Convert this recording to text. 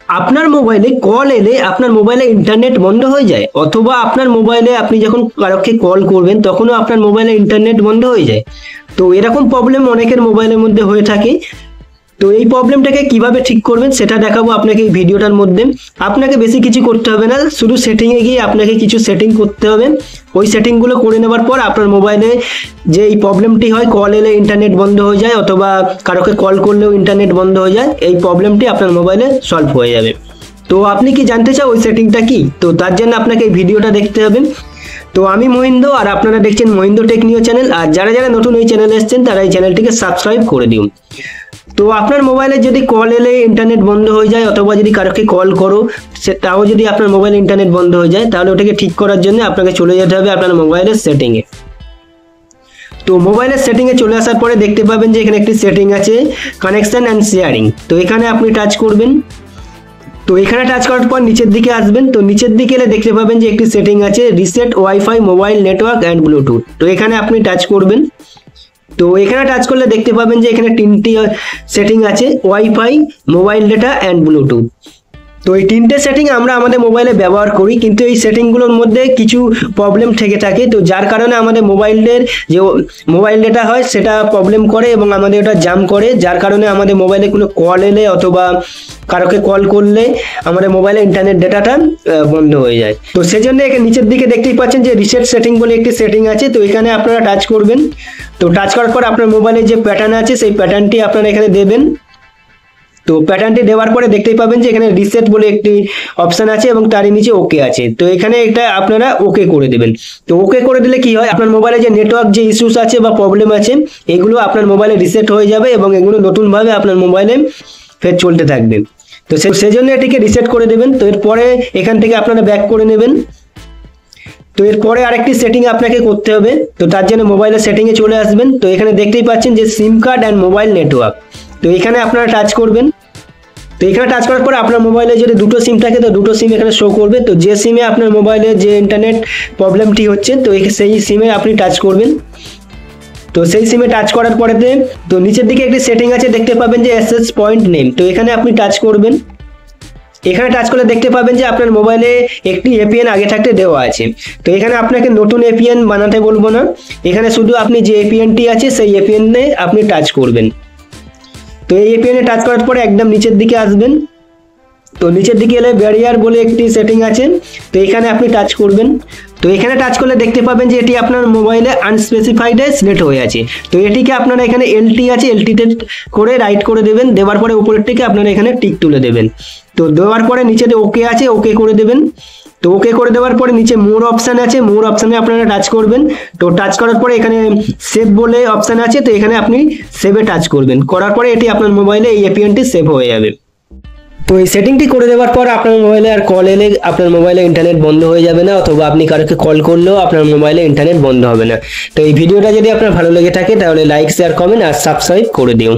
আপনার মোবাইলে কল এলে আপনার মোবাইলে ইন্টারনেট বন্ধ হয়ে যায়, অথবা আপনার মোবাইলে আপনি যখন কারোকে কল করবেন তখনও আপনার মোবাইলে ইন্টারনেট বন্ধ হয়ে যায়। তো এরকম প্রবলেম অনেকের মোবাইলের মধ্যে হয়ে থাকে। তো এই প্রবলেমটাকে কিভাবে ঠিক করবেন সেটা দেখাবো আপনাকে এই ভিডিওটার মধ্যে। আপনাকে বেশি কিছু করতে হবে না, শুধু সেটিংয়ে গিয়ে আপনাকে কিছু সেটিং করতে হবে। ওই সেটিংগুলো করে নেবার পর আপনার মোবাইলে যে এই প্রবলেমটি হয়, কল এলে ইন্টারনেট বন্ধ হয়ে যায় অথবা কারোকে কল করলেও ইন্টারনেট বন্ধ হয়ে যায়, এই প্রবলেমটি আপনার মোবাইলে সলভ হয়ে যাবে। তো আপনি কি জানতে চান ওই সেটিংটা কি? তো তার জন্য আপনাকে এই ভিডিওটা দেখতে হবে। তো আমি মহিন্দ্র, আর আপনারা দেখছেন মহিন্দ্র টেক নিউজ চ্যানেল। আর যারা যারা নতুন এই চ্যানেলে এসেছেন তারা এই চ্যানেলটিকে সাবস্ক্রাইব করে দিন। তো আপনার মোবাইলে যদি কল এলে ইন্টারনেট বন্ধ হয়ে যায় অথবা যদি কারোকে কল করো তাও যদি আপনার মোবাইলে ইন্টারনেট বন্ধ হয়ে যায়, তাহলে ওটাকে ঠিক করার জন্য আপনাকে চলে যেতে হবে আপনার মোবাইলের সেটিংয়ে। তো মোবাইলের সেটিংয়ে চলে আসার পরে দেখতে পাবেন যে এখানে একটি সেটিং আছে, কানেকশন অ্যান্ড শেয়ারিং। তো এখানে আপনি টাচ করবেন। তো এখানে টাচ করার পর নিচের দিকে আসবেন। তো নিচের দিকে এলে দেখতে পাবেন যে একটি সেটিং আছে, reset wifi mobile network and Bluetooth. তো এখানে আপনি টাচ করবেন। তো এখানে টাচ করলে দেখতে পাবেন যে এখানে তিনটি সেটিং আছে, wifi, mobile data and Bluetooth. তো এই তিনটে সেটিং আমরা আমাদের মোবাইলে ব্যবহার করি, কিন্তু এই সেটিংগুলোর মধ্যে কিছু প্রবলেম থেকে থাকে। তো যার কারণে আমাদের মোবাইলের যে মোবাইল ডেটা হয় সেটা প্রবলেম করে এবং আমাদের ওটা জাম করে, যার কারণে আমাদের মোবাইলে কোনো কল এলে অথবা কারোকে কল করলে আমাদের মোবাইলে ইন্টারনেট ডেটাটা বন্ধ হয়ে যায়। তো সেজন্য এখানে নিচের দিকে দেখতেই পাচ্ছেন যে রিসেট সেটিং বলে একটি সেটিং আছে। তো এখানে আপনারা টাচ করবেন। তো টাচ করার পর আপনার মোবাইলে যে প্যাটার্ন আছে সেই প্যাটার্নটি আপনারা এখানে দেবেন। তো প্যাটার্নটি দেওয়ার পরে দেখতেই পাবেন যে এখানে রিসেট বলে একটি অপশন আছে এবং তারই নিচে ওকে আছে। তো এখানে এটা আপনারা ওকে করে দেবেন। তো ওকে করে দিলে কি হয়, আপনার মোবাইলে যে নেটওয়ার্ক যে ইস্যুস আছে বা প্রবলেম আছে এগুলো আপনার মোবাইলে রিসেট হয়ে যাবে এবং এগুলো নতুনভাবে আপনার মোবাইলে ফের চলতে থাকবে। তো সেজন্য এটিকে রিসেট করে দেবেন। তো এরপরে এখান থেকে আপনারা ব্যাক করে নেবেন। তো এরপরে আরেকটি সেটিং আপনাকে করতে হবে। তো তার জন্য মোবাইলের সেটিংয়ে চলে আসবেন। তো এখানে দেখতেই পাচ্ছেন যে সিম কার্ড অ্যান্ড মোবাইল নেটওয়ার্ক। তো এখানে আপনারা টাচ করবেন। তো এখানে টাচ করার পরে আপনার মোবাইলে যদি দুটো সিম থাকে তো দুটো সিম এখানে শো করবে। তো যে সিমে আপনার মোবাইলে যে ইন্টারনেট প্রবলেমটি হচ্ছে তো সেই সিমে আপনি টাচ করবেন। তো সেই সিমে টাচ করার পরেতে তো নিচের দিকে একটি সেটিং আছে, দেখতে পাবেন যে অ্যাক্সেস পয়েন্ট নেম। তো এখানে আপনি টাচ করবেন। এখানে টাচ করলে দেখতে পাবেন যে আপনার মোবাইলে একটি এপিএন আগে থাকতে দেওয়া আছে। তো এখানে আপনাকে নতুন এপিএন বানাতে বলবো না, এখানে শুধু আপনি যে এপিএনটি আছে সেই এপিএনে আপনি টাচ করবেন। তো এই এপিএনে টাচ করার পরে একদম নিচের দিকে আসবেন। তো নিচের দিকে এলে ব্যারিয়ার বলে একটি সেটিং আছে। তো এখানে আপনি টাচ করবেন। তো এখানে টাচ করলে দেখতে পাবেন যে এটি আপনার মোবাইলে আনস্পেসিফাইড সিলেক্ট হয়ে আছে। তো এটিকে আপনারা এখানে এলটি আছে, এলটিতে করে রাইট করে দেবেন। দেওয়ার পরে উপরের থেকে আপনারা এখানে টিক তুলে দেবেন। তো দেওয়ার পরে নিচে ওকে আছে, ওকে করে দেবেন। তো ওকে করে দেওয়ার পরে নিচে মোর অপশান আছে, মোর অপশানে আপনারা টাচ করবেন। তো টাচ করার পরে এখানে সেভ বলে অপশান আছে, তো এখানে আপনি সেভে টাচ করবেন। করার পরে এটি আপনার মোবাইলে এই এপিএনটি সেভ হয়ে যাবে। তো এই সেটিংটি করে দেওয়ার পর আপনার মোবাইলে আর কল এলে আপনার মোবাইলে ইন্টারনেট বন্ধ হয়ে যাবে না, অথবা আপনি কারোকে কল করলেও আপনার মোবাইলে ইন্টারনেট বন্ধ হবে না। তো এই ভিডিওটা যদি আপনার ভালো লেগে থাকে তাহলে লাইক, শেয়ার, কমেন্ট আর সাবস্ক্রাইব করে দিন।